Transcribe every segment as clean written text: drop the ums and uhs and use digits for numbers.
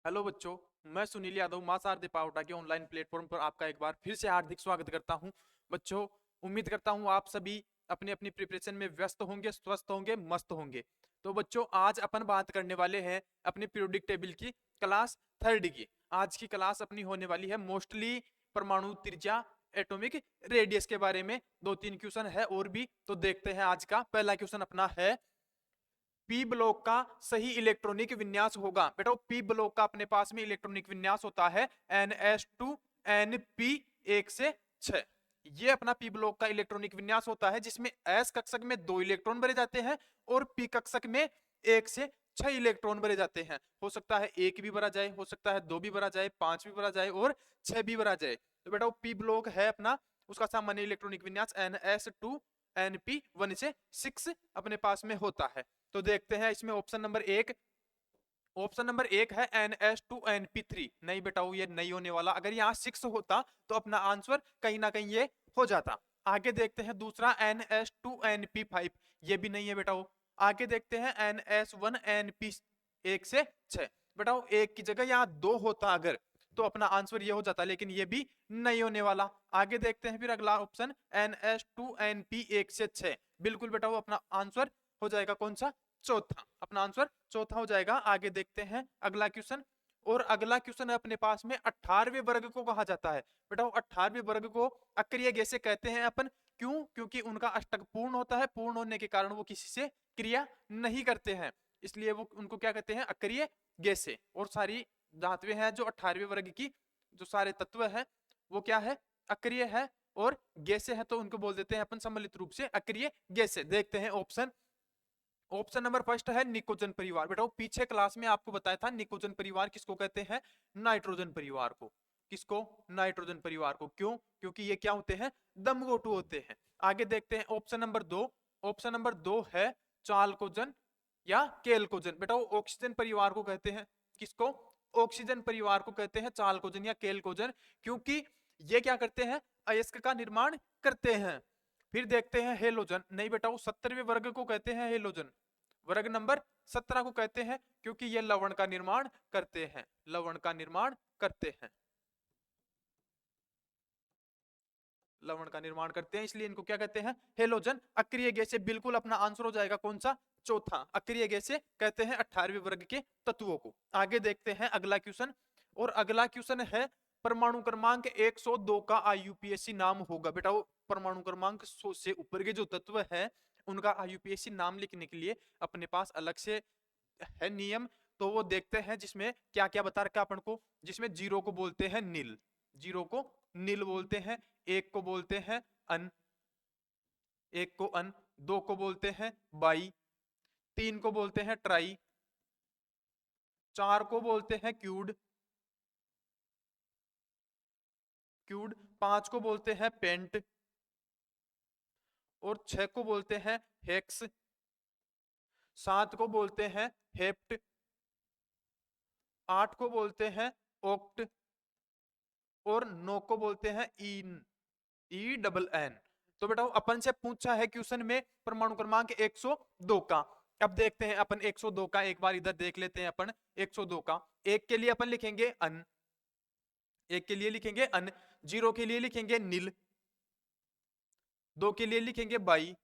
Hello बच्चों, मैं सुनील यादव मास are Pawta के ऑनलाइन प्लेटफॉर्म पर आपका एक बार फिर से हार्दिक स्वागत करता हूं। बच्चों, उम्मीद करता हूं आप सभी अपनी अपनी प्रिपरेशन में व्यस्त होंगे, स्वस्थ होंगे, मस्त होंगे। तो बच्चों, आज अपन बात करने वाले हैं अपनी पीरियोडिक टेबल की क्लास थर्ड की। आज की क्लास अपनी होने वाली है मोस्टली परमाणु त्रिज्या, एटॉमिक रेडियस के बारे में। 2-3 क्वेश्चन है और भी, तो देखते हैं। आज का पहला क्वेश्चन अपना है, पी ब्लॉक का सही इलेक्ट्रॉनिक विन्यास होगा। बेटा, पी ब्लॉक का अपने पास में इलेक्ट्रॉनिक विन्यास होता है NS2 NP 1 से 6। ये अपना पी ब्लॉक का इलेक्ट्रॉनिक विन्यास होता है, जिसमें एस कक्षक में 2 इलेक्ट्रॉन भरे जाते हैं और पी कक्षक में 1 से 6 इलेक्ट्रॉन भरे जाते हैं। हो सकता है 1 भी भरा जाए, हो सकता है 2 भी भरा जाए, 5 भी भरा जाए और 6 भी भरा जाए। तो बेटा, पी ब्लॉक है अपना, उसका सामान्य इलेक्ट्रॉनिक विन्यास NS2 NP 1 से 6 अपने पास में होता है। तो देखते हैं इसमें ऑप्शन नंबर एक है NS2NP3। नहीं बेटा, ये नहीं होने वाला। अगर यहाँ 6 होता तो अपना आंसर कहीं ना कहीं ये हो जाता। आगे देखते हैं दूसरा NS2NP5। ये भी नहीं है बेटा। आगे देखते हैं NS1NP 1 से 6। बेटा, एक की जगह यहाँ 2 होता अगर, तो अपना आंसर ये हो जाता, लेकिन ये भी नहीं होने वाला। आगे देखते हैं फिर अगला ऑप्शन NS2NP 1 से 6। बिल्कुल बेटा, वो अपना आंसर हो जाएगा कौन सा? चौथा। अपना आंसर चौथा हो जाएगा। आगे देखते हैं अगला क्वेश्चन। और अगला क्वेश्चन है अपने पास में 18वें वर्ग को कहा जाता है। बेटा, 18वें वर्ग को अक्रिय गैसें कहते हैं अपन। क्यों? क्योंकि उनका अष्टक पूर्ण होता है। पूर्ण होने के कारण वो किसी से क्रिया नहीं करते हैं, इसलिए वो उनको क्या कहते हैं? अक्रिय गैसें। और सारी धातुएं हैं जो 18वें वर्ग की, जो सारे तत्व है वो क्या है? अक्रिय है और गैसें है, तो उनको बोल देते हैं अपन सम्मिलित रूप से अक्रिय गैसें। देखते हैं ऑप्शन नंबर फर्स्ट है निकोजन परिवार। बेटा, पीछे क्लास में आपको बताया था निकोजन परिवार किसको कहते हैं? नाइट्रोजन परिवार को। किसको? नाइट्रोजन परिवार को। क्यों? क्योंकि ये क्या होते हैं? दमघोटू होते हैं। आगे देखते हैं ऑप्शन नंबर दो है चालकोजन या केलकोजन। बेटा, वो ऑक्सीजन परिवार को कहते हैं। किसको? ऑक्सीजन परिवार को कहते हैं चालकोजन या केलकोजन, क्योंकि ये क्या करते हैं? अयस्क का निर्माण करते हैं। फिर देखते हैं हेलोजन। नहीं बेटा, वो 17वें वर्ग को कहते हैं हेलोजन। वर्ग नंबर 17 को कहते हैं, क्योंकि ये लवण का निर्माण करते हैं। लवण का निर्माण करते हैं। लवण का निर्माण करते हैं, इसलिए इनको क्या कहते हैं? हेलोजन। अक्रिय गैसें। बिल्कुल अपना आंसर हो जाएगा कौन सा? चौथा। अक्रिय गैसें कहते हैं 18वें वर्ग के तत्वों को। आगे देखते हैं अगला क्वेश्चन। और अगला क्वेश्चन है, परमाणु क्रमांक 102 का IUPAC नाम होगा। बेटा, वो परमाणु क्रमांक 100 से ऊपर के जो तत्व है उनका IUPAC नाम लिखने के लिए अपने पास अलग से है नियम। तो वो देखते हैं जिसमें क्या क्या बता रखा अपन को। जिसमें 0 को बोलते हैं नील, 0 को नील बोलते हैं। 1 को बोलते हैं अन, 1 को अन। 2 को बोलते हैं बाई। 3 को बोलते हैं ट्राई। 4 को बोलते हैं क्यूड, 5 को बोलते हैं पेंट और 6 को बोलते हैं हेक्स। 7 को बोलते हैं हेप्ट। 8 को बोलते हैं ऑक्ट और 9 को बोलते हैं इन, E-double-N। तो बेटा, अपन से पूछा है क्वेश्चन में परमाणु क्रमांक 102 का। अब देखते हैं अपन 102 का, एक बार इधर देख लेते हैं अपन 102 का। एक के लिए अपन लिखेंगे अन, 1 के लिए लिखेंगे अन। 0 के लिए लिखेंगे नील। 2 के लिए लिखेंगे बाई,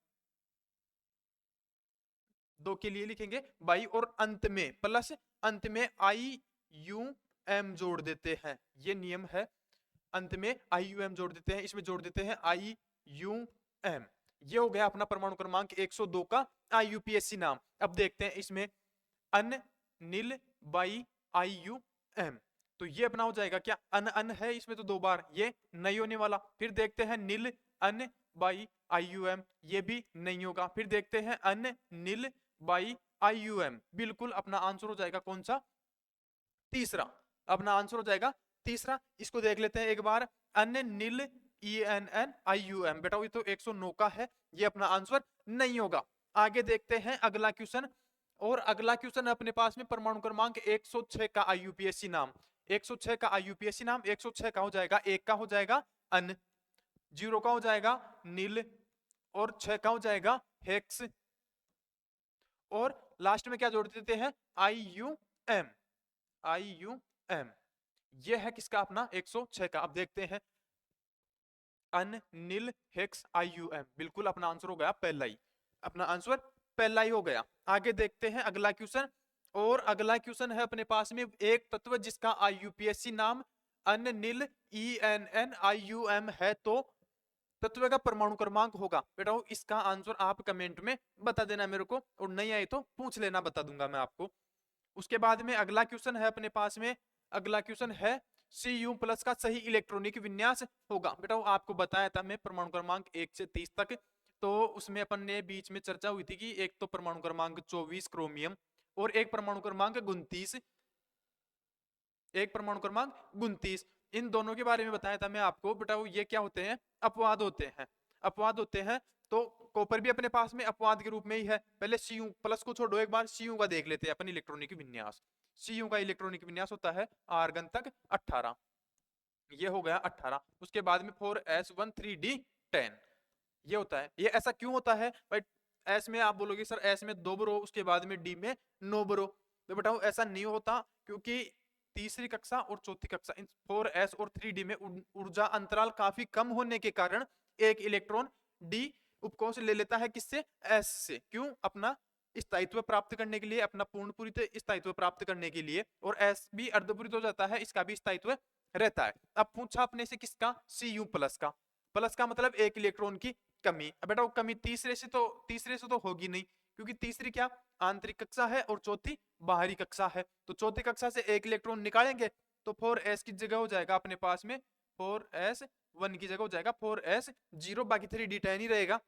2 के लिए लिखेंगे बाई। और अंत में प्लस, अंत में IUM जोड़ देते हैं। ये नियम है। अंत में IUM जोड़ देते हैं। इसमें जोड़ देते हैं IUM। ये हो गया अपना परमाणु क्रमांक 102 का IUPAC नाम। अब देखते हैं इसमें अन, नील, बाई, IUM। तो ये अपना हो जाएगा क्या? अन अन है इसमें तो 2 बार, ये नहीं होने वाला। फिर देखते हैं नील, अन, बाई, IUM। ये भी नहीं होगा। फिर देखते हैं अन, नील, बाई, IUM। बिल्कुल अपना आंसर हो जाएगा कौन सा? तीसरा। अपना आंसर हो जाएगा तीसरा। इसको देख लेते हैं एक बार। अन्य नील, ENNIUM। बेटा, ये तो 109 का है, ये अपना आंसर नहीं होगा। आगे देखते हैं अगला क्वेश्चन। और अगला क्वेश्चन अपने पास में परमाणु क्रमांक 106 का IUPAC नाम। 106 का IUPAC नाम। 106 का हो जाएगा, 1 का हो जाएगा अन, 0 का हो जाएगा नील और 6 का हो जाएगा हेक्स और लास्ट में क्या जोड़ देते हैं? IUM। एम। ये है किसका अपना 106 का। अब देखते हैं अनिल हेक्स IUM, बिल्कुल अपना आंसर हो गया पहला ही, अपना आंसर पहला ही हो गया। आगे देखते हैं अगला क्वेश्चन। और अगला क्वेश्चन है अपने पास में एक तत्व जिसका IUPAC नाम अनिल ENNIUM है, तो तत्व का परमाणु क्रमांक होगा। बेटा इसका आंसर आप कमेंट में बता देना मेरे को, और नहीं आए तो पूछ लेना, बता दूंगा मैं आपको। उसके बाद में अगला क्वेश्चन है अपने पास में, अगला क्वेश्चन है Cu+ का सही इलेक्ट्रॉनिक विन्यास होगा। बेटा आपको बताया था मैं परमाणु क्रमांक 1 से 30 तक, तो उसमें अपन ने बीच में चर्चा हुई थी कि एक तो परमाणु क्रमांक 24 क्रोमियम और एक परमाणु क्रमांक 29, एक परमाणु क्रमांक 29, इन दोनों के बारे में बताया था मैं आपको। बेटा ये क्या होते हैं, अपवाद होते हैं, अपवाद होते हैं। तो कॉपर भी अपने पास में अपवाद के रूप में ही है। पहले Cu+ को छोड़ो, एक बार Cu का देख लेते हैं अपन इलेक्ट्रॉनिक विन्यास। Cu का इलेक्ट्रॉनिक विन्यास होता है आर्गन तक 18, ये हो गया 18। उसके बाद में 4s1 3d10 ये होता है। ये ऐसा क्यों होता है भाई? एस में आप बोलोगे सर एस में 2 ब्रो, उसके बाद में डी में 9 ब्रो। तो बताओ ऐसा नहीं होता, क्योंकि तीसरी कक्षा और चौथी कक्षा 4s और 3d में ऊर्जा अंतराल काफी कम होने के कारण एक इलेक्ट्रॉन डी उपकोष ले लेता है, किससे? एस से। क्यों? अपना स्थायित्व प्राप्त करने के लिए, अपना पूर्णपूरित स्थायित्व प्राप्त करने के लिए। और एस भी अर्धपूरित हो जाता है, इसका भी स्थायित्व रहता है। अब पूछा अपने से किसका? Cu+ का। प्लस का मतलब एक इलेक्ट्रॉन की कमी। अब बेटा वो कमी तीसरे से तो होगी नहीं, क्योंकि तीसरी क्या? आंतरिक कक्षा है और चौथी बाहरी कक्षा है। तो चौथी कक्षा से एक इलेक्ट्रॉन निकालेंगे तो 4s की जगह हो जाएगा अपने पास में 4s1 की जगह हो जाएगा 4s0, बाकी 3d10 ही रहेगा।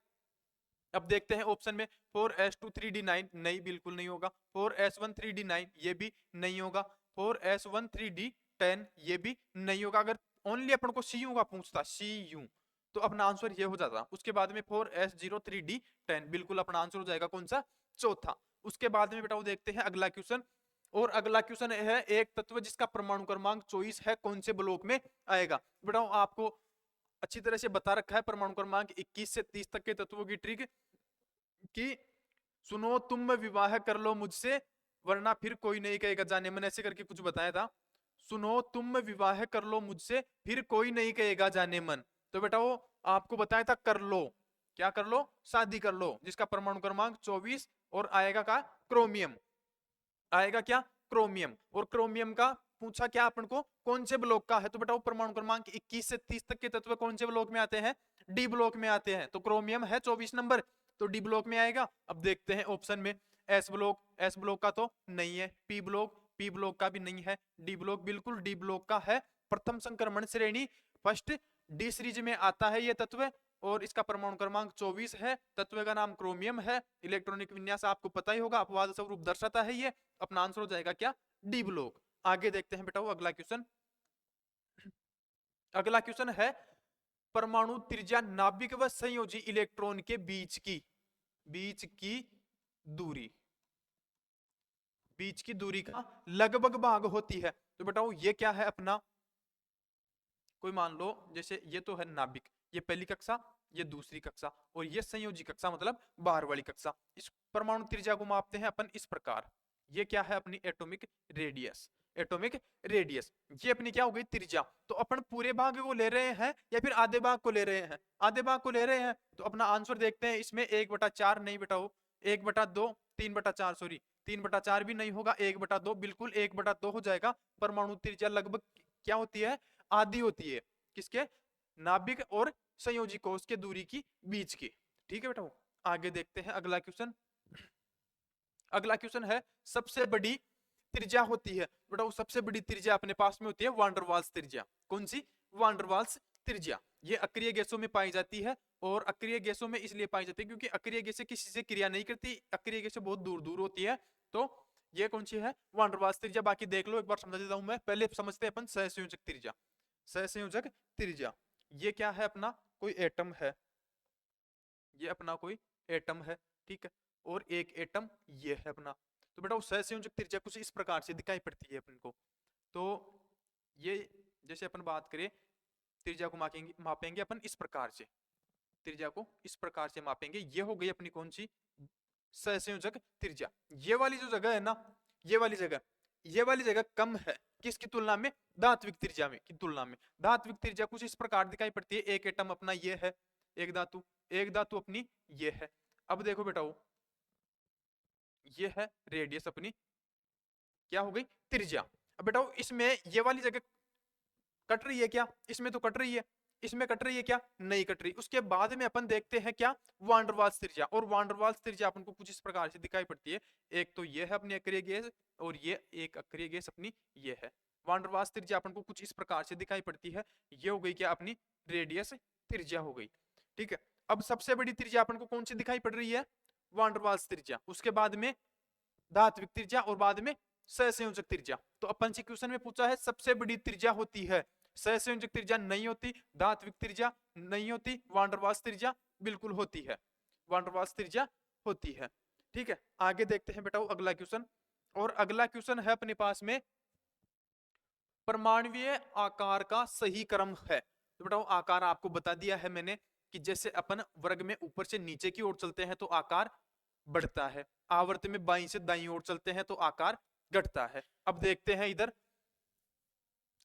अब देखते हैं ऑप्शन में 4s2 3d9, नहीं बिल्कुल नहीं होगा। 4s1 3d9 ये भी नहीं होगा। 4s1 3d10 ये भी नहीं होगा। अगर ओनली अपन को Cu का पूछता, Cu, तो अपना आंसर ये हो जाता। उसके बाद में 4s0 3d10 बिल्कुल अपना आंसर हो जाएगा कौन सा? चौथा। उसके बाद में बेटा वो देखते हैं अगला क्वेश्चन। और अगला क्वेश्चन है एक तत्व जिसका परमाणु क्रमांक 24 है, कौन से ब्लॉक में आएगा? बेटा आपको अच्छी तरह से बता रखा है परमाणु क्रमांक 21 से 30 तक के तत्वों की ट्रिक, कि सुनो तुम विवाह कर लो मुझसे वरना फिर कोई नहीं कहेगा जाने मन, ऐसे करके कुछ बताया था। सुनो तुम विवाह कर लो मुझसे फिर कोई नहीं कहेगा जाने मन। तो बेटा वो आपको बताया था कर लो, क्या कर लो? शादी कर लो, जिसका परमाणु क्रमांक 24 और आएगा का क्रोमियम, आएगा क्या? क्रोमियम। और क्रोमियम का पूछा क्या अपन को? कौन से ब्लॉक का है? तो बेटा वो परमाणु क्रमांक 21 से 30 तक के तत्व कौन से ब्लॉक में आते हैं? डी ब्लॉक में आते हैं। तो क्रोमियम है 24 नंबर, तो डी ब्लॉक में आएगा। अब देखते हैं ऑप्शन में एस ब्लॉक, एस ब्लॉक का तो नहीं है। पी ब्लॉक, पी ब्लॉक का भी नहीं है। डी ब्लॉक बिल्कुल डी ब्लॉक का है। प्रथम संक्रमण श्रेणी फर्स्ट डी सीरीज में आता है ये तत्व, और इसका परमाणु क्रमांक 24 है। तत्व का नाम क्रोमियम है। इलेक्ट्रॉनिक विन्यास आपको पता ही होगा, अपवाद स्वरूप दर्शाता है ये। अपना आंसर हो जाएगा क्या? D block. आगे देखते हैं बेटा वो अगला क्वेश्चन। अगला क्वेश्चन है परमाणु त्रिज्या नाभिक व संयोजी इलेक्ट्रॉन के बीच की दूरी, बीच की दूरी का लगभग भाग होती है। तो बताओ ये क्या है अपना? कोई मान लो जैसे ये तो है नाभिक, ये पहली कक्षा, ये दूसरी कक्षा, और ये संयोजी कक्षा मतलब बाहर वाली कक्षा। इस परमाणु त्रिज्या को मापते हैं अपन इस प्रकार। ये क्या है? अपनी एटॉमिक रेडियस, एटॉमिक रेडियस। ये अपनी क्या हो गई? त्रिज्या। तो अपन पूरे भाग को ले रहे हैं या फिर आधे भाग को ले रहे हैं? आधे भाग को ले रहे हैं। तो अपना आंसर देखते हैं इसमें 1/4 नहीं बेटा हो, 1/2, 3/4 सॉरी 3/4 भी नहीं होगा, 1/2 बिल्कुल 1/2 हो जाएगा। परमाणु त्रिज्या लगभग क्या होती है? आधी होती है। किसके? नाभिक और संयोजी कोश के दूरी की बीच की। ठीक है बेटा। आगे देखते हैं अगला क्वेश्चन। अगला क्वेश्चन है सबसे बड़ी त्रिज्या होती है बेटा, वो सबसे बड़ी त्रिज्या अपने पास में होती है वान डर वाल्स त्रिज्या। कौन सी? वान डर वाल्स त्रिज्या। ये अक्रिय गैसों में पाई जाती है, और अक्रिय गैसों में इसलिए पाई जाती है क्योंकि अक्रिय गैसें किसी से क्रिया नहीं करती, अक्रिय गैसें बहुत दूर दूर होती है। तो ये कौन सी है? वान डर वाल्स त्रिज्या। बाकी देख लो, एक बार समझा देता हूं मैं। पहले समझते हैं अपन सहसंयोजक त्रिज्या। सहसंयोजक त्रिज्या ये क्या है अपना? कोई एटम है, ये अपना कोई एटम है, ठीक है, और एक एटम ये है अपना। तो बेटा उस सहसंयोजक त्रिज्या कुछ इस प्रकार से दिखाई पड़ती है अपन को। तो ये जैसे अपन बात करें त्रिज्या को मापेंगे अपन इस प्रकार से, त्रिज्या को इस प्रकार से मापेंगे। ये हो गई अपनी कौन सी? सहसंयोजक त्रिज्या। ये वाली जो जगह है ना, ये वाली जगह कम है, किसकी तुलना में? धात्विक त्रिज्या में की तुलना में। धात्विक त्रिज्या कुछ इस प्रकार दिखाई पड़ती है, एक एटम अपना ये है, एक धातु अपनी ये है। अब देखो बेटाओ, ये है रेडियस अपनी, क्या हो गई? त्रिज्या। अब बेटाओ इसमें ये वाली जगह कट रही है क्या? इसमें तो कट रही है, इसमें कट रही है क्या? नहीं कट रही। उसके बाद में अपन देखते हैं क्या? वान डर वाल्स त्रिज्या। और वान डर वाल्स त्रिज्या अपन को कुछ इस प्रकार से दिखाई पड़ती है, एक तो ये है अपनी अक्रिय गैस, और ये एक अक्रिय गैस अपनी ये है। वान डर वाल्स त्रिज्या अपन को कुछ इस प्रकार से दिखाई पड़ती है। ये हो गई क्या? अपनी रेडियस त्रिज्या हो गई। ठीक है, अब सबसे बड़ी त्रिज्या अपन को कौन सी दिखाई पड़ रही है? वान डर वाल्स त्रिज्या। उसके बाद में धात्विक त्रिज्या, और बाद में सहसंयोजक त्रिज्या। तो अपन से क्वेश्चन में पूछा है सबसे बड़ी त्रिज्या होती है, सहसंयोजक त्रिज्या नहीं होती, धात्विक त्रिज्या नहीं होती, वान डर वाल्स त्रिज्या बिल्कुल होती है, वान डर वाल्स त्रिज्या होती है। ठीक है, आगे देखते हैं बेटा अगला क्वेश्चन। और अगला क्वेश्चन है अपने पास में, परमाणुीय आकार का सही क्रम है। तो बेटा आकार आपको बता दिया है मैंने कि जैसे अपन वर्ग में ऊपर से नीचे की ओर चलते हैं तो आकार बढ़ता है, आवर्त में बाईं से दाईं ओर चलते हैं तो आकार घटता है। अब देखते हैं इधर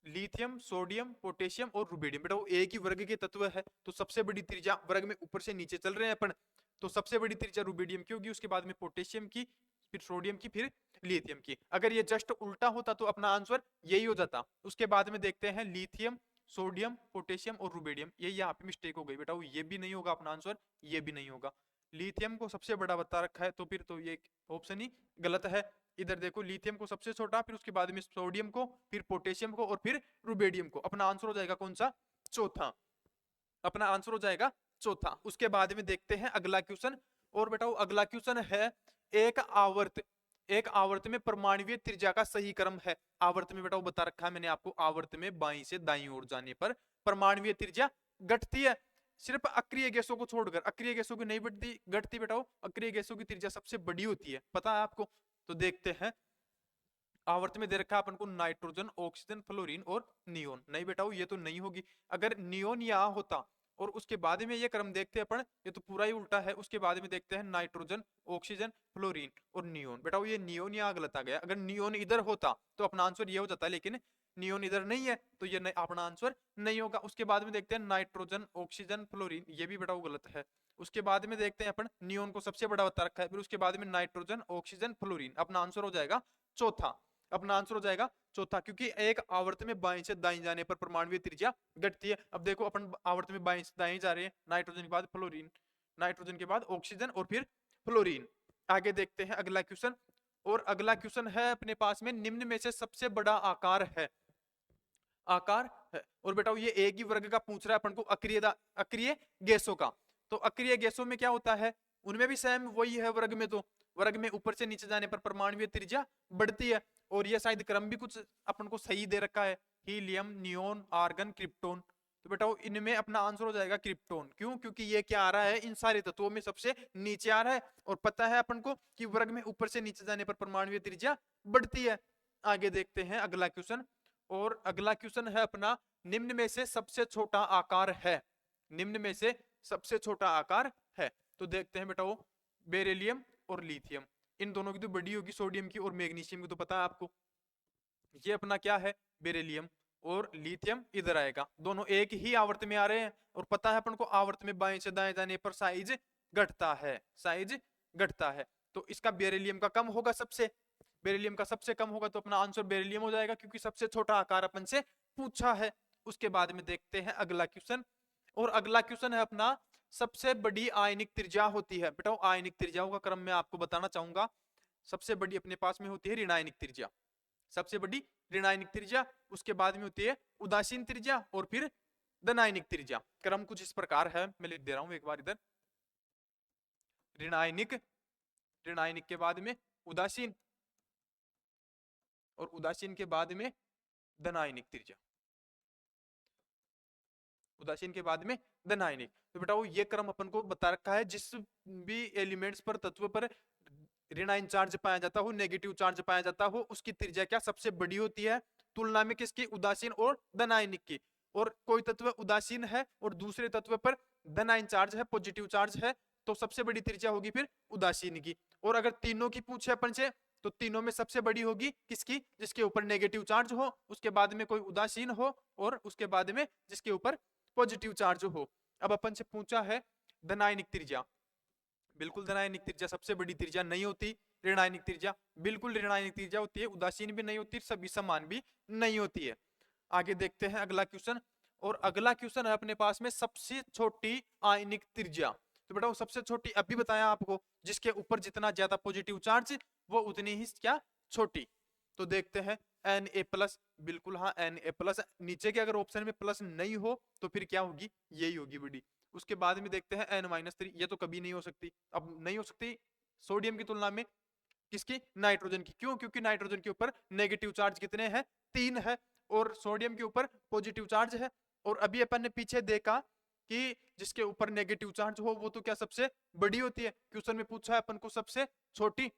लिथियम, सोडियम, पोटेशियम और रुबिडियम। बेटा वो एक ही वर्ग के तत्व है, तो सबसे बड़ी त्रिज्या वर्ग में ऊपर से नीचे चल रहे हैं अपन, तो सबसे बड़ी त्रिज्या रुबिडियम की होगी, उसके बाद में पोटेशियम की, फिर सोडियम की, फिर लिथियम की। अगर ये जस्ट उल्टा होता तो अपना आंसर यही हो जाता। उसके बाद में देखते हैं लिथियम, सोडियम, पोटेशियम और रुबिडियम। ये यहाँ पे मिस्टेक हो गई बेटा, ये भी नहीं होगा अपना आंसर, ये भी नहीं होगा। लिथियम को सबसे बड़ा बता रखा है, तो फिर तो ये ऑप्शन ही गलत है। इधर देखो लिथियम को सबसे छोटा, फिर उसके बाद में सोडियम को, फिर पोटेशियम को और फिर रुबिडियम को। अपना आंसर हो जाएगा कौन सा? चौथा। अपना आंसर हो जाएगा चौथा। उसके बाद में देखते हैं अगला क्वेश्चन। और बेटा अगला क्वेश्चन है, एक आवर्त में परमाणुीय त्रिज्या का सही क्रम है। आवर्त में बेटा बता रखा है मैंने आपको, आवर्त में बाईं से दाईं ओर जाने पर परमाणुीय त्रिज्या घटती है, सिर्फ अक्रिय गैसों को छोड़कर। अक्रिय गैसों की नहीं बढ़ती घटती बेटा, अक्रिय गैसों की त्रिज्या सबसे बड़ी होती है, पता है आपको। तो देखते हैं, आवर्त में दे रखा है अपन को नाइट्रोजन, ऑक्सीजन, फ्लोरीन और नियोन। नहीं बेटा ये तो नहीं होगी। अगर नियोन यहाँ होता और उसके बाद में ये क्रम देखते हैं अपन, ये तो पूरा ही उल्टा है। उसके बाद में देखते हैं नाइट्रोजन, ऑक्सीजन, फ्लोरीन और नियोन। बेटा ये नियोन यहाँ गलत आ गया। अगर नियोन इधर होता तो अपना आंसर ये हो जाता, लेकिन नियोन इधर नहीं है तो ये नहीं, अपना आंसर नहीं होगा। उसके बाद में देखते हैं नाइट्रोजन, ऑक्सीजन, फ्लोरीन, ये भी बेटा गलत है। उसके बाद में देखते हैं अपन, नियोन को सबसे बड़ा बता रखा है, फिर उसके बाद में नाइट्रोजन, ऑक्सीजन, फ्लोरीन। अपना आंसर हो जाएगा चौथा। अपना आंसर हो जाएगा चौथा, क्योंकि एक आवर्त में बाईं से दाईं जाने पर परमाणुीय त्रिज्या घटती है। अब देखो अपन आवर्त में बाईं से दाईं जा रहे हैं, नाइट्रोजन के बाद फ्लोरीन, नाइट्रोजन के बाद ऑक्सीजन और फिर फ्लोरीन। आगे देखते हैं अगला क्वेश्चन। और अगला क्वेश्चन है अपने पास में, निम्न में से सबसे बड़ा आकार है, आकार है। और बेटा ये एक ही वर्ग का पूछ रहा है अपन को, अक्रिय गैसों का। तो अक्रिय गैसों में क्या होता है? उनमें भी सेम वही है वर्ग में। तो वर्ग में ऊपर से नीचे जाने पर परमाणुीय त्रिज्या बढ़ती है। और ये शायद क्रम भी कुछ अपन को सही दे रखा है, हीलियम, नियोन, आर्गन, क्रिप्टोन। तो बेटा इनमें अपना आंसर हो जाएगा क्रिप्टोन। क्यों? क्योंकि ये क्या आ रहा है, इन सारे तत्वों में सबसे नीचे आ रहा है। और पता है अपन को कि वर्ग में ऊपर से नीचे जाने पर परमाणुीय त्रिज्या बढ़ती है। आगे देखते हैं अगला क्वेश्चन। और अगला क्वेश्चन है अपना, निम्न में से सबसे छोटा आकार है, निम्न में से सबसे छोटा आकार है। तो देखते हैं बेटा बेरिलियम और लिथियम। इन दोनों की तो बड़ी होगी सोडियम की, और मैग्नीशियम की तो पता है आपको। ये अपना क्या है? बेरिलियम। और लिथियम इधर आएगा, दोनों एक ही आवर्त में आ रहे हैं। और पता है अपन को आवर्त में बाएं से दाएं जाने पर साइज घटता है, साइज घटता है। तो इसका बेरिलियम का कम होगा सबसे, बेरिलियम का सबसे कम होगा, तो अपना आंसर बेरिलियम हो जाएगा, क्योंकि सबसे छोटा आकार अपन से पूछा है। उसके बाद में देखते हैं अगला क्वेश्चन। और अगला क्वेश्चन है अपना, सबसे बड़ी आयनिक त्रिज्या होती है। बेटा आयनिक त्रिज्याओं का क्रम मैं आपको बताना चाहूंगा। सबसे बड़ी अपने पास में होती है ऋणायनिक त्रिज्या, सबसे बड़ी ऋणायनिक त्रिज्या। उसके बाद में होती है उदासीन त्रिज्या, और फिर धनायनिक त्रिज्या। क्रम कुछ इस प्रकार है, मैं लिख दे रहा हूं एक बार इधर। ऋणायनिक, ऋणायनिक के बाद में उदासीन, और उदासीन के बाद में धनायनिक त्रिज्या, उदासीन के बाद में धनायनिक। तो बेटा ये क्रम अपन को बता रखा है। जिस भी एलिमेंट्स पर, तत्व पर ऋणायन चार्ज पाया जाता हो, नेगेटिव चार्ज पाया जाता हो, उसकी त्रिज्या क्या सबसे बड़ी होती है, तुलना में किसकी? उदासीन और धनायनिक की। और कोई तत्व उदासीन है और दूसरे तत्व पर धनायन चार्ज है, पॉजिटिव चार्ज है, तो सबसे बड़ी त्रिज्या होगी फिर उदासीन की। और अगर तीनों की पूछे अपन से तो तीनों में सबसे बड़ी होगी किसकी? जिसके ऊपर नेगेटिव चार्ज हो, उसके बाद में कोई उदासीन हो, और उसके बाद में जिसके ऊपर पॉजिटिव चार्ज हो। अब अपन से पूछा है धनायनिक त्रिज्या। बिल्कुल धनायनिक त्रिज्या सबसे बड़ी त्रिज्या नहीं होती। ऋणायनिक त्रिज्या बिल्कुल ऋणायनिक त्रिज्या होती है, उदासीन भी नहीं होती, सभी समान भी नहीं होती है। आगे देखते हैं अगला क्वेश्चन, और अगला क्वेश्चन है अपने पास में सबसे छोटी आयनिक त्रिज्या। तो बेटा वो सबसे छोटी अभी बताया आपको, जिसके ऊपर जितना ज्यादा पॉजिटिव चार्ज वो उतनी ही क्या छोटी। तो देखते हैं एन ए प्लस, बिल्कुल हाँ एन ए प्लस। नीचे के अगर ऑप्शन में प्लस नहीं हो तो फिर क्या होगी? यही होगी बड़ी। उसके बाद में देखते हैं एन माइनस 3, ये तो कभी नहीं हो सकती। अब नहीं हो सकती सोडियम की तुलना में किसकी? नाइट्रोजन की। क्यों? क्योंकि नाइट्रोजन के ऊपर नेगेटिव चार्ज कितने हैं? 3 है, और सोडियम के ऊपर पॉजिटिव चार्ज है। और अभी अपन ने पीछे देखा कि जिसके ऊपर नेगेटिव चार्ज हो वो तो क्या सबसे बड़ी होती है। क्वेश्चन में पूछा है अपन को सबसे छोटी।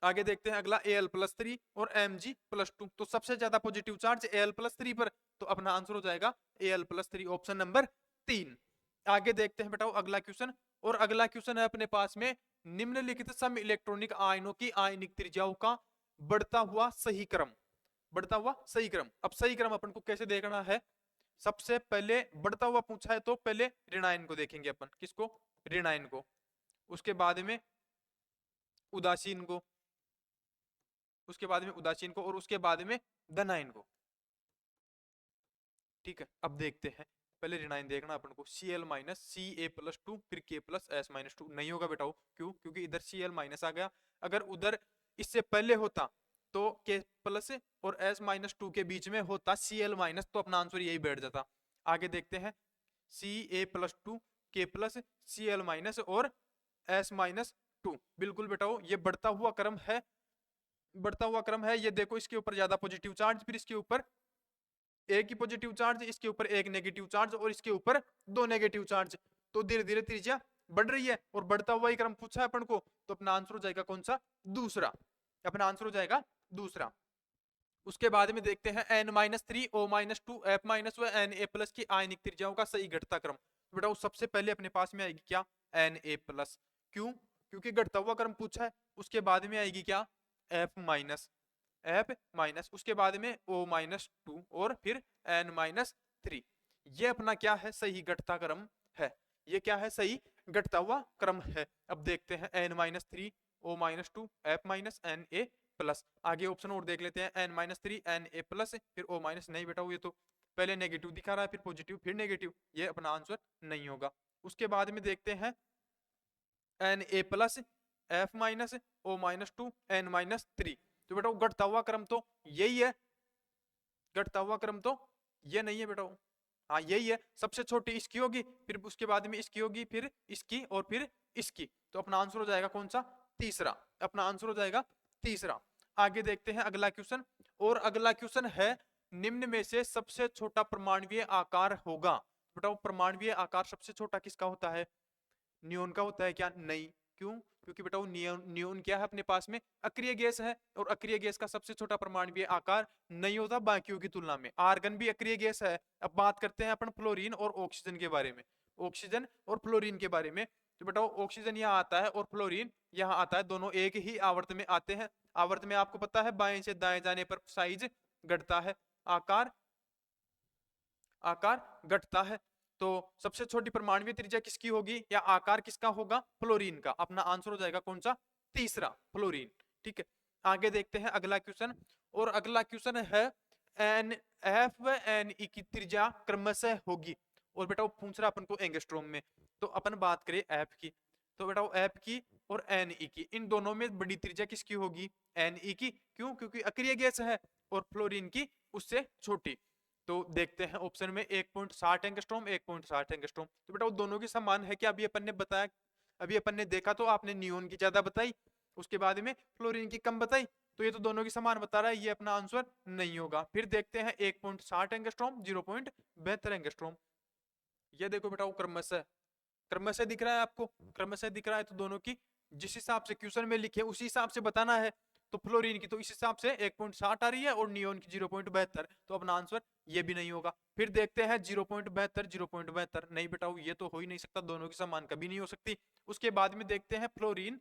आगे देखते हैं अगला Al+3 और Mg+2। तो सबसे ज्यादा पॉजिटिव चार्ज Al+3 पर, तो अपना आंसर हो जाएगा Al+3, ऑप्शन नंबर 3। आगे देखते हैं बेटा अगला क्वेश्चन, और अगला क्वेश्चन है अपने पास में निम्नलिखित सम इलेक्ट्रॉनिक आयनों की आयनिक त्रिज्याओं का बढ़ता हुआ सही क्रम। बढ़ता हुआ सही क्रम। अब सही क्रम अपन को कैसे देखना है? सबसे पहले बढ़ता हुआ पूछा है तो पहले ऋणायन को देखेंगे अपन। किसको? ऋणायन को। उसके बाद में उदासीन को, उसके बाद में उदासीन को, और उसके बाद में धनायन को। ठीक है, अब देखते हैं। पहले ऋणायन देखना अपन को, Cl- Ca+2 फिर K+S-2 नहीं होगा बेटा। क्यों? क्योंकि इधर Cl- आ गया। अगर उधर इससे पहले होता तो K+ और S-2 के बीच में होता Cl-, तो अपना आंसर यही बैठ जाता। आगे देखते हैं Ca+2 K+, Cl- और S-2। बिल्कुल बेटा ये बढ़ता हुआ क्रम है, बढ़ता हुआ क्रम है। ये देखो इसके ऊपर ज्यादा पॉजिटिव चार्ज, फिर इसके ऊपर एक ही पॉजिटिव चार्ज, इसके ऊपर एक नेगेटिव चार्ज, और इसके ऊपर 2 नेगेटिव चार्ज। तो धीरे धीरे त्रिज्या बढ़ रही है, और बढ़ता हुआ ही क्रम पूछा है अपन को, तो अपना आंसर हो जाएगा कौन सा? दूसरा। अपना आंसर हो जाएगा दूसरा। उसके बाद में देखते हैं N-3 O-2 F- व Na+ की आयनिक त्रिज्याओं का सही घटता क्रम। तो बेटा सबसे पहले अपने पास में आएगी क्या? Na+। क्यों? क्योंकि घटता हुआ क्रम पूछा है। उसके बाद में आएगी क्या? F-, उसके बाद में O-2 और फिर N-3। ये अपना क्या है? सही घटता क्रम है। ये क्या है? सही घटता हुआ क्रम है। अब देखते हैं N-3 O-2 F- Na+। आगे ऑप्शन और देख लेते हैं, N-3 Na+, फिर O-, नहीं बेटा ये तो पहले नेगेटिव दिखा रहा है, फिर पॉजिटिव, फिर नेगेटिव। ये अपना आंसर नहीं होगा। उसके बाद में देखते हैं Na+, F-, O-2 N-3। तो बेटा घटता हुआ क्रम तो यही है, घटता हुआ क्रम तो ये नहीं है बेटा। हाँ यही है, सबसे छोटी इसकी होगी, फिर उसके बाद में इसकी होगी, फिर इसकी, और फिर इसकी। तो अपना आंसर हो जाएगा कौन सा? तीसरा। अपना आंसर हो जाएगा तीसरा। आगे देखते हैं अगला क्वेश्चन, और अगला क्वेश्चन है निम्न में से सबसे छोटा परमाणुीय आकार होगा। बेटा परमाणुीय आकार सबसे छोटा किसका होता है? नियोन का होता है क्या? नहीं। क्यों? क्योंकि बेटा वो नियोन क्या है अपने पास में? अक्रिय गैस है, और अक्रिय गैस का सबसे छोटा परमाणुीय आकार नहीं होता बाकियों की तुलना में। आर्गन भी अक्रिय गैस है। अब बात करते हैं अपन फ्लोरीन और ऑक्सीजन के बारे में, ऑक्सीजन और फ्लोरीन के बारे में। तो बेटा ऑक्सीजन यहाँ आता है और फ्लोरीन यहाँ आता है, दोनों एक ही आवर्त में आते हैं। आवर्त में आपको पता है बाएं से दाएं जाने पर साइज घटता है, आकार आकार घटता है। तो सबसे छोटी परमाणुीय त्रिज्या किसकी होगी, या आकार किसका होगा? फ्लोरीन का। अपना आंसर हो जाएगा कौन सा? तीसरा, फ्लोरीन। ठीक है, आगे देखते हैं अगला क्वेश्चन, और अगला क्वेश्चन है F व Ne की त्रिज्या क्रमशः होगी। और बेटा वो पूछ रहा अपन को एंगस्ट्रोम में। तो अपन बात करें F की, तो बेटा F की और Ne की, इन दोनों में बड़ी त्रिज्या किसकी होगी? Ne की। क्यों? क्योंकि अक्रिय गैस है, और फ्लोरीन की उससे छोटी। तो देखते हैं ऑप्शन में 1.60 एंगस्ट्रॉम, 1.60 एंगस्ट्रॉम। तो बेटा वो दोनों की समान है क्या? अभी अपन ने बताया, अभी अपन ने देखा तो आपने नियोन की ज्यादा बताई, उसके बाद में फ्लोरीन की कम बताई। तो ये तो दोनों की समान बता रहा है, ये अपना आंसर नहीं होगा। फिर देखते हैं 1.60 एंगस्ट्रॉम, 0.72 एंगस्ट्रॉम। ये देखो बेटा वो क्रमशः, क्रमशः दिख रहा है आपको? क्रमशः दिख रहा है, तो दोनों की जिस हिसाब से क्वेश्चन में लिखे उसी हिसाब से बताना है। तो फ्लोरीन की तो इस हिसाब से 1.60 आ रही है, और नियोन की 0.72। तो अपना आंसर ये भी नहीं होगा। फिर देखते हैं 0.72, 0.72 नहीं बेटा ये तो हो ही नहीं सकता, दोनों की समान कभी नहीं हो सकती। उसके बाद में देखते हैं फ्लोरीन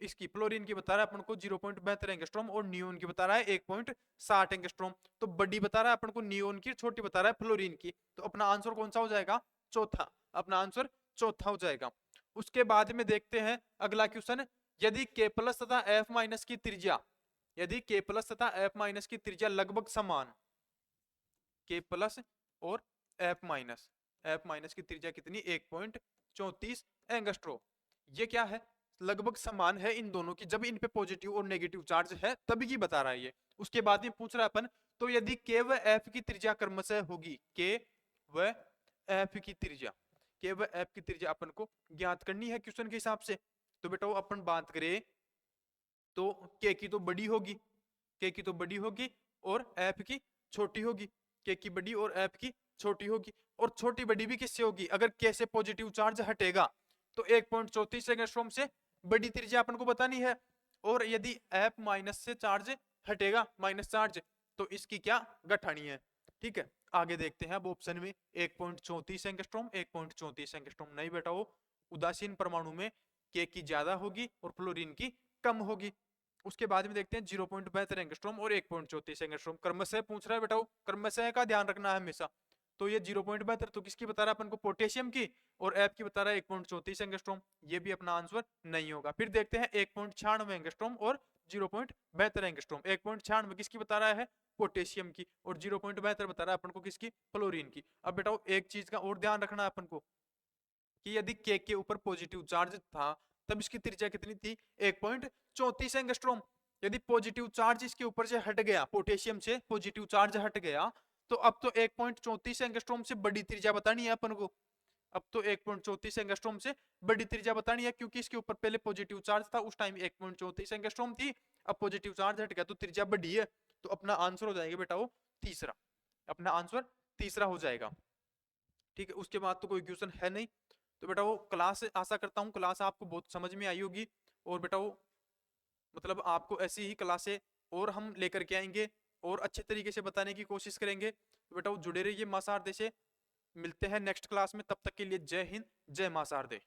इसकी फ्लोरीन की बता रहा है अपन को 0.72 एंगस्ट्रॉम और नियोन की बता रहा है 1.60 एंगस्ट्रॉम। तो बड़ी बता रहा है अपन को नियोन की, छोटी बता रहा है फ्लोरीन की। तो अपना आंसर कौन सा हो जाएगा? चौथा। अपना आंसर चौथा हो जाएगा। उसके बाद में देखते हैं अगला क्वेश्चन। यदि K प्लस तथा F माइनस की त्रिज्या, यदि K प्लस तथा F माइनस की त्रिज्या लगभग समान, K प्लस और F माइनस की त्रिज्या कितनी? 1.34 एंगस्ट्रॉम। ये क्या है? लगभग समान है इन दोनों की, जब इन पे पॉजिटिव और नेगेटिव चार्ज है तभी की बता रहा है ये। उसके बाद में पूछ रहा है अपन, तो यदि K व F की त्रिज्या क्रमशः होगी, K व F की त्रिज्या, K व F की त्रिज्या अपन को ज्ञात करनी है क्वेश्चन के हिसाब से। तो बेटा वो अपन बात करें तो K की तो बड़ी होगी, K की तो बड़ी होगी और F की छोटी होगी। K की बड़ी और F की छोटी होगी। और छोटी बड़ी भी किससे होगी? अगर K से पॉजिटिव चार्ज हटेगा तो 1.34 एंगस्ट्रॉम से बड़ी त्रिज्या अपन को बतानी है। और यदि F माइनस से चार्ज हटेगा, माइनस चार्ज, तो इसकी क्या घटानी है। ठीक है, आगे देखते हैं अब ऑप्शन में 1.34 एंगस्ट्रॉम, 1.34 एंगस्ट्रॉम नहीं बेटा, वो उदासीन परमाणु में K की ज्यादा होगी और फ्लोरीन की कम होगी। उसके बाद में देखते हैं 0.72 एंगस्ट्रॉम और 1.34 एंगस्ट्रॉम। क्रमशः पूछ रहा है बेटा, क्रमशः का ध्यान रखना है हमेशा। तो ये 0.72 तो किसकी बता रहा है अपन को? पोटेशियम की। और F की बता रहा है 1.34 एंगस्ट्रॉम। ये भी अपना आंसर नहीं होगा। फिर देखते हैं 1.96 एंगस्ट्रॉम और 0.72 एंगस्ट्रॉम। 1.96 किसकी बता रहा है? पोटेशियम की। और 0.72 बता रहा है अपन को किसकी? फ्लोरीन की। अब बेटा एक चीज का और ध्यान रखना है अपन को कि यदि K के ऊपर पॉजिटिव चार्ज था तब इसकी त्रिज्या कितनी थी? 1.34 एंगस्ट्रॉम। यदि पॉजिटिव चार्ज इसके ऊपर से हट गया, पोटेशियम से पॉजिटिव चार्ज हट गया, तो अब तो 1.34 एंगस्ट्रॉम से बड़ी त्रिज्या बतानी है अपन को। अब तो 1.34 एंगस्ट्रॉम से बड़ी त्रिज्या बतानी है, क्योंकि इसके ऊपर पहले पॉजिटिव चार्ज था, उस टाइम 1.34 एंगस्ट्रॉम थी। अब पॉजिटिव चार्ज हट गया तो त्रिज्या बड़ी है। तो अपना आंसर हो जाएगा बेटा वो तीसरा। अपना आंसर तीसरा हो जाएगा। ठीक है, उसके बाद तो कोई क्वेश्चन है नहीं। तो बेटा वो क्लास, आशा करता हूँ क्लास आपको बहुत समझ में आई होगी। और बेटा वो मतलब आपको ऐसी ही क्लासें और हम लेकर के आएंगे और अच्छे तरीके से बताने की कोशिश करेंगे। तो बेटा वो जुड़े रहिए मां शारदे से। मिलते हैं नेक्स्ट क्लास में, तब तक के लिए जय हिंद, जय मां शारदे।